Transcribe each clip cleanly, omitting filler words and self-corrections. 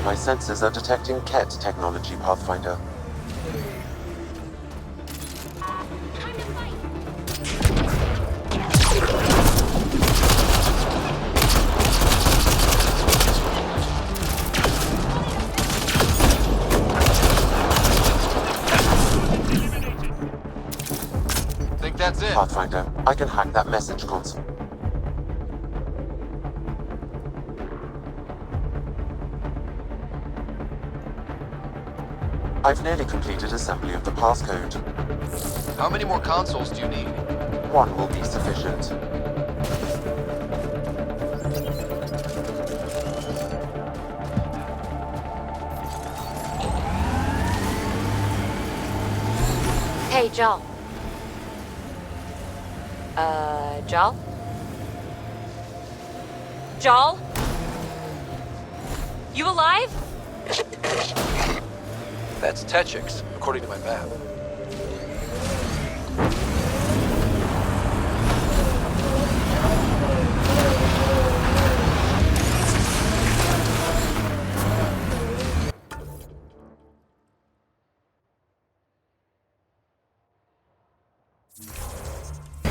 My sensors are detecting KET technology, Pathfinder. Think that's it? Pathfinder, I can hack that message console. I've nearly completed assembly of the passcode. How many more consoles do you need? One will be sufficient. Hey, Joel. Joel? Joel? You alive? That's Techix, according to my map.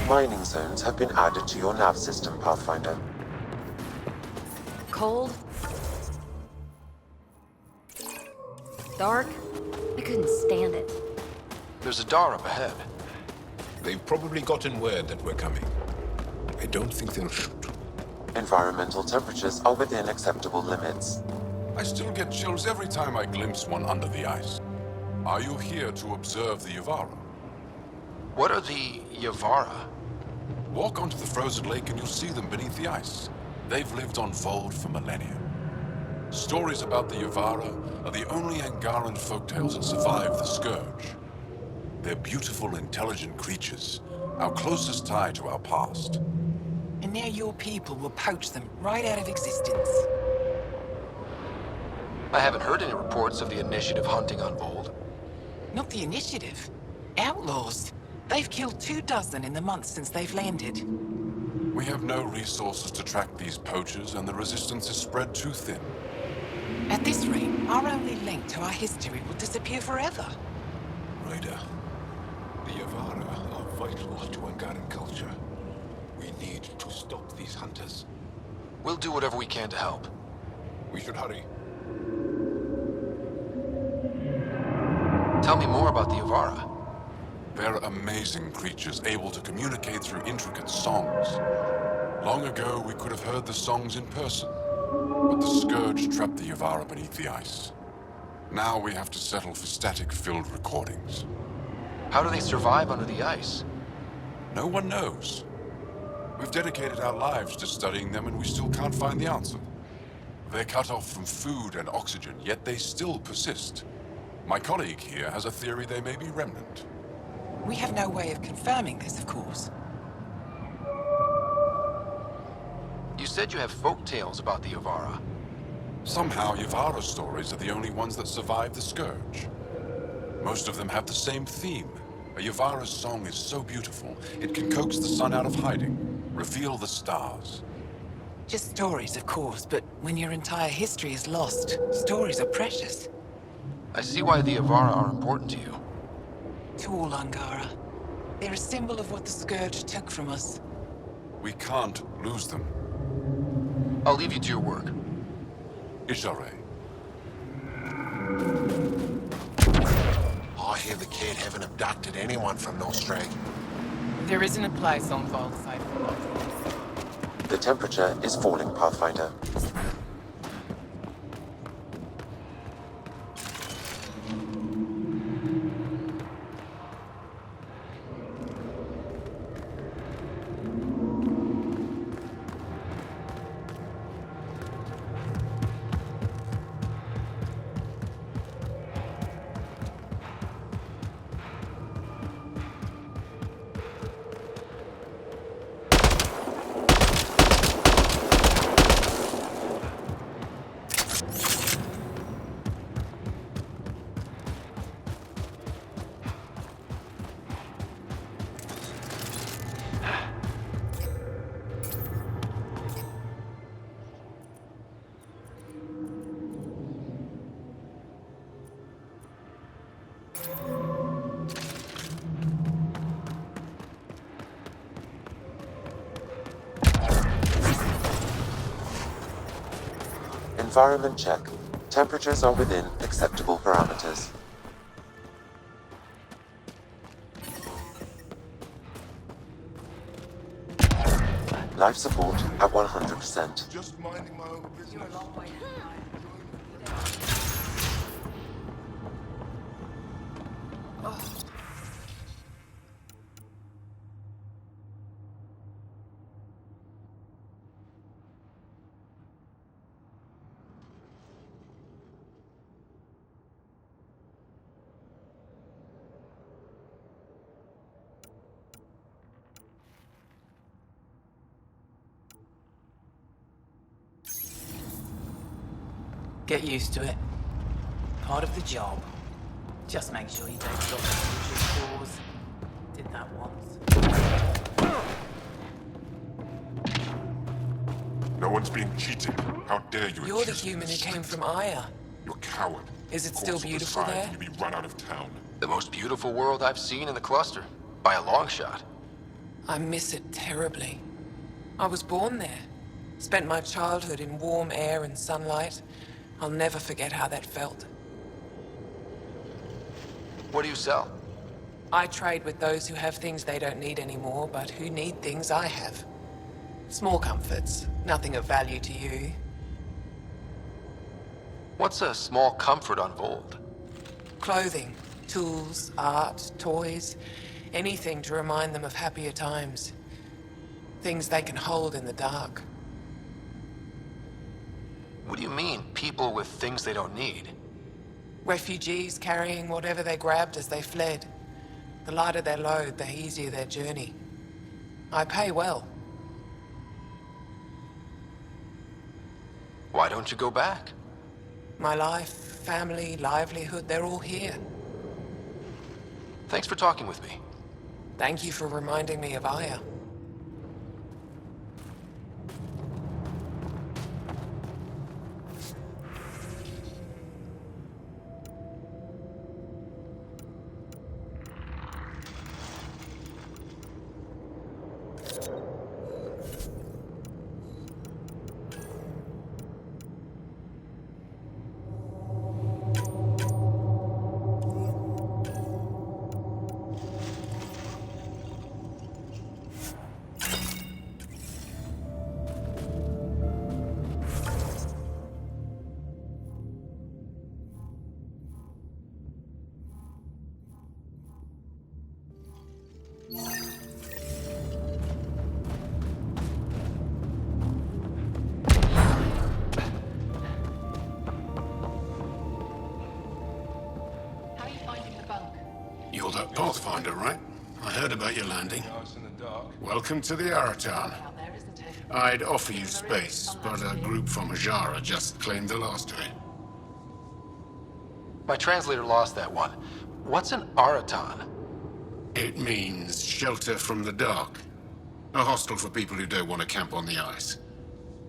Mining zones have been added to your nav system, Pathfinder. Cold? Dark? I couldn't stand it. There's a door up ahead. They've probably gotten word that we're coming. I don't think they'll shoot. Environmental temperatures are within acceptable limits. I still get chills every time I glimpse one under the ice. Are you here to observe the Yavara? What are the Yavara? Walk onto the frozen lake and you'll see them beneath the ice. They've lived on Voeld for millennia. Stories about the Yavara are the only Angaran folktales that survive the Scourge. They're beautiful, intelligent creatures, our closest tie to our past. And now your people will poach them right out of existence. I haven't heard any reports of the Initiative hunting on Voeld. Not the Initiative. Outlaws. They've killed 24 in the months since they've landed. We have no resources to track these poachers, and the resistance is spread too thin. At this rate, our only link to our history will disappear forever. Ryder, the Yavara are vital to Angaran culture. We need to stop these hunters. We'll do whatever we can to help. We should hurry. Tell me more about the Yavara. They're amazing creatures able to communicate through intricate songs. Long ago, we could have heard the songs in person, but the Scourge trapped the Yavara beneath the ice. Now we have to settle for static-filled recordings. How do they survive under the ice? No one knows. We've dedicated our lives to studying them, and we still can't find the answer. They're cut off from food and oxygen, yet they still persist. My colleague here has a theory they may be remnant. We have no way of confirming this, of course. You said you have folk tales about the Yavara. Somehow, Yavara stories are the only ones that survive the Scourge. Most of them have the same theme. A Yavara's song is so beautiful, it can coax the sun out of hiding, reveal the stars. Just stories, of course, but when your entire history is lost, stories are precious. I see why the Yavara are important to you. To all Angara. They're a symbol of what the Scourge took from us. We can't lose them. I'll leave you to your work. Ishare. I hear the kid haven't abducted anyone from Nostrand. There isn't a place on Voeld side for lodgings. The temperature is falling, Pathfinder. Environment check. Temperatures are within acceptable parameters. Life support at 100%. Just minding my own business. Get used to it. Part of the job. Just make sure you don't drop your paws. Did that once. No one's being cheated. How dare you? You're the accuse me human of who came sex? from Aya. You're a coward. Is it Call still us to the beautiful side there? and You'll be run out of town. The most beautiful world I've seen in the cluster. By a long shot. I miss it terribly. I was born there. Spent my childhood in warm air and sunlight. I'll never forget how that felt. What do you sell? I trade with those who have things they don't need anymore, but who need things I have. Small comforts, nothing of value to you. What's a small comfort on Voeld? Clothing, tools, art, toys, anything to remind them of happier times. Things they can hold in the dark. What do you mean, people with things they don't need? Refugees carrying whatever they grabbed as they fled. The lighter their load, the easier their journey. I pay well. Why don't you go back? My life, family, livelihood, they're all here. Thanks for talking with me. Thank you for reminding me of Aya. You're that Pathfinder, right? I heard about your landing. Welcome to the Aratan. I'd offer you space, but a group from Hajara just claimed the last of it. My translator lost that one. What's an Aratan? It means shelter from the dark. A hostel for people who don't want to camp on the ice.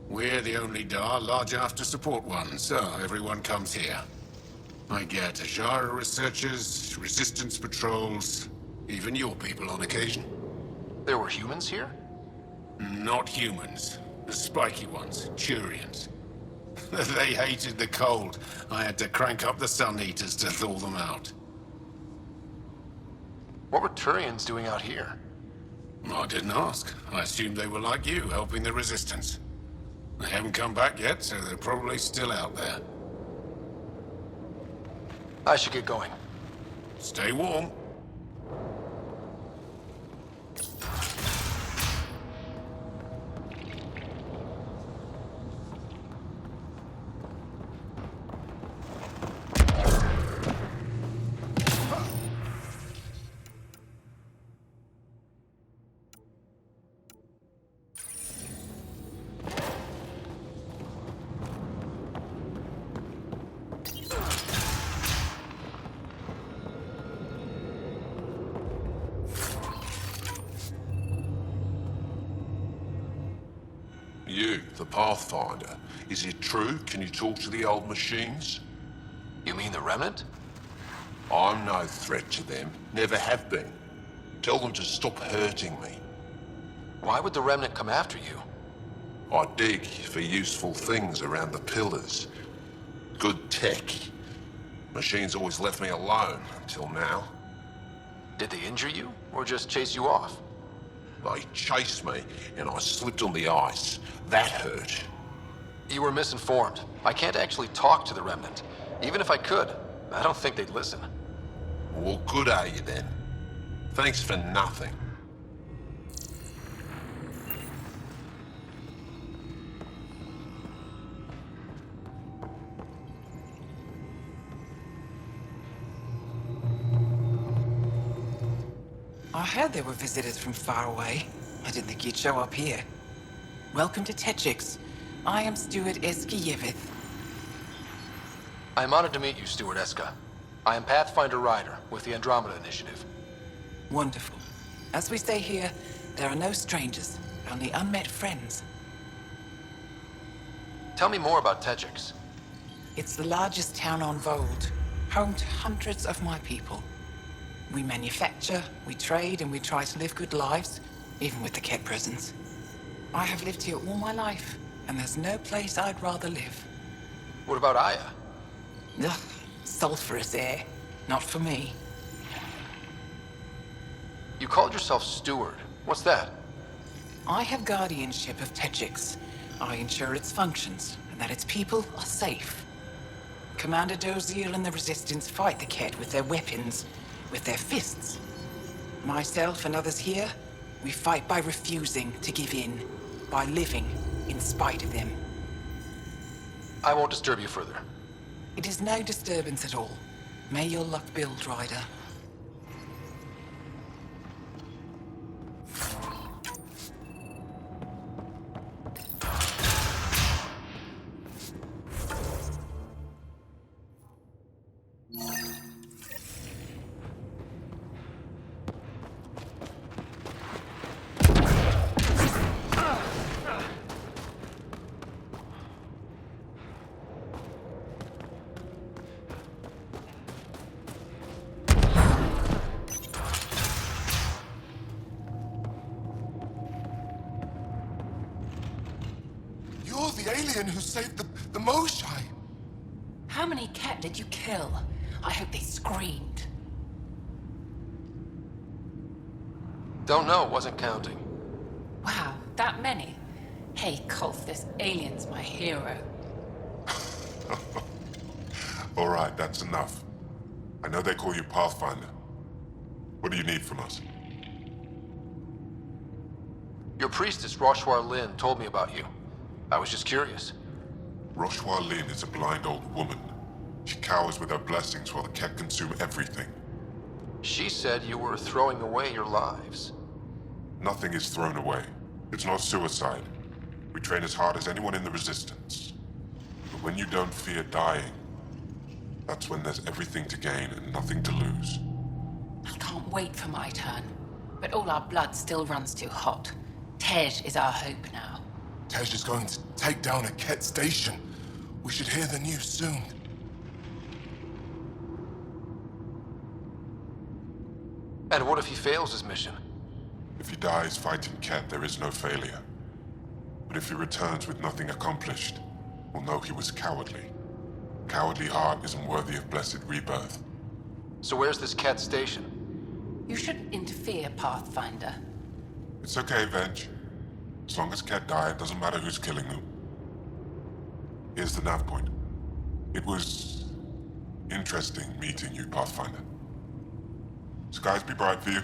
We're the only Dar large enough to support one, so everyone comes here. I get Hajara researchers, resistance patrols, even your people on occasion. There were humans here? Not humans. The spiky ones, Turians. They hated the cold. I had to crank up the sun heaters to thaw them out. What were Turians doing out here? I didn't ask. I assumed they were like you, helping the resistance. They haven't come back yet, so they're probably still out there. I should get going. Stay warm. You, the Pathfinder. Is it true? Can you talk to the old machines? You mean the Remnant? I'm no threat to them. Never have been. Tell them to stop hurting me. Why would the Remnant come after you? I dig for useful things around the pillars. Good tech. Machines always left me alone until now. Did they injure you, or just chase you off? They chased me and I slipped on the ice. That hurt. You were misinformed. I can't actually talk to the Remnant. Even if I could, I don't think they'd listen. Well, good are you then? Thanks for nothing. I heard there were visitors from far away. I didn't think you'd show up here. Welcome to Techix. I am Steward Eskiyevith. I am honored to meet you, Steward Eska. I am Pathfinder Ryder with the Andromeda Initiative. Wonderful. As we say here, there are no strangers, only unmet friends. Tell me more about Techix. It's the largest town on Voeld, home to hundreds of my people. We manufacture, we trade, and we try to live good lives, even with the Ket presence. I have lived here all my life, and there's no place I'd rather live. What about Aya? Ugh, sulfurous air. Not for me. You called yourself Steward. What's that? I have guardianship of Techix. I ensure its functions, and that its people are safe. Commander Doziel and the Resistance fight the Ket with their weapons, with their fists. Myself and others here, we fight by refusing to give in, by living in spite of them. I won't disturb you further. It is no disturbance at all. May your luck build, Ryder. You're the alien who saved the Moshai. How many Ket did you kill? I hope they screamed. Don't know, wasn't counting. Wow, that many? Hey, Kolf, this alien's my hero. All right, that's enough. I know they call you Pathfinder. What do you need from us? Your priestess, Roshwar Lin, told me about you. I was just curious. Roshwar Lin is a blind old woman. She cowers with her blessings while the Ket consume everything. She said you were throwing away your lives. Nothing is thrown away. It's not suicide. We train as hard as anyone in the Resistance. But when you don't fear dying, that's when there's everything to gain and nothing to lose. I can't wait for my turn. But all our blood still runs too hot. Tej is our hope now. Tej is going to take down a Ket station. We should hear the news soon. And what if he fails his mission? If he dies fighting Ket, there is no failure. But if he returns with nothing accomplished, we'll know he was cowardly. Cowardly heart isn't worthy of blessed rebirth. So where's this Ket station? You shouldn't interfere, Pathfinder. It's okay, Venge. As long as Ket die, it doesn't matter who's killing them. Here's the nav point. It was interesting meeting you, Pathfinder. Skies be bright for you.